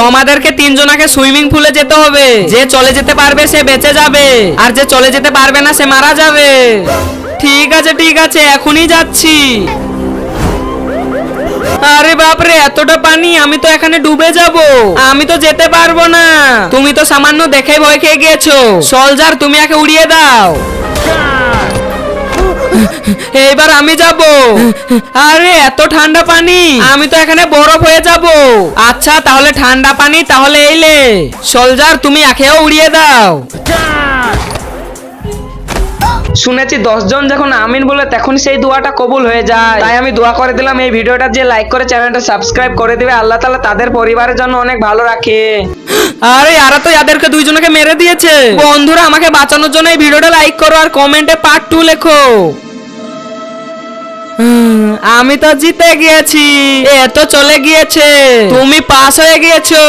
তোমাদেরকে তিনজনাকে সুইমিং পুলে যেতে হবে। যে চলে যেতে পারবে সে বেঁচে যাবে, আর যে চলে যেতে পারবে না সে মারা যাবে। ঠিক আছে এখনই যাচ্ছি। আরে বাপরে, এতটা পানি, আমি তো এখানে ডুবে যাব। আমি তো যেতে পারবো না। তুমি তো সামান্য দেখে ভয় খেয়ে গিয়েছো। সোলজার, তুমি একে উড়িয়ে দাও। এইবার আমি যাব। আরে এত ঠান্ডা পানি, আমি তো এখানে বরফ হয়ে যাব। আচ্ছা তাহলে ঠান্ডা পানি, তাহলে এইলে সোলজার, তুমি একেও উড়িয়ে দাও। শুনেছি 10 জন যখন আমিন বলে তখন সেই দোয়াটা কবুল হয়ে যায়। তাই আমি দোয়া করে দিলাম এই ভিডিওটা যে লাইক করে চ্যানেলটা সাবস্ক্রাইব করে দিবে, আল্লাহ তাআলা তাদের পরিবারের জন্য অনেক ভালো রাখে। আরে এরা তো এদেরকে দুইজনকে মেরে দিয়েছে। বন্ধুরা, আমাকে বাঁচানোর জন্য এই ভিডিওটা লাইক করো আর কমেন্টে পার্ট 2 লেখো। আমি তো জিতে গিয়েছি। এ তো চলে গিয়েছে, তুমি পাস হয়ে গিয়েছো।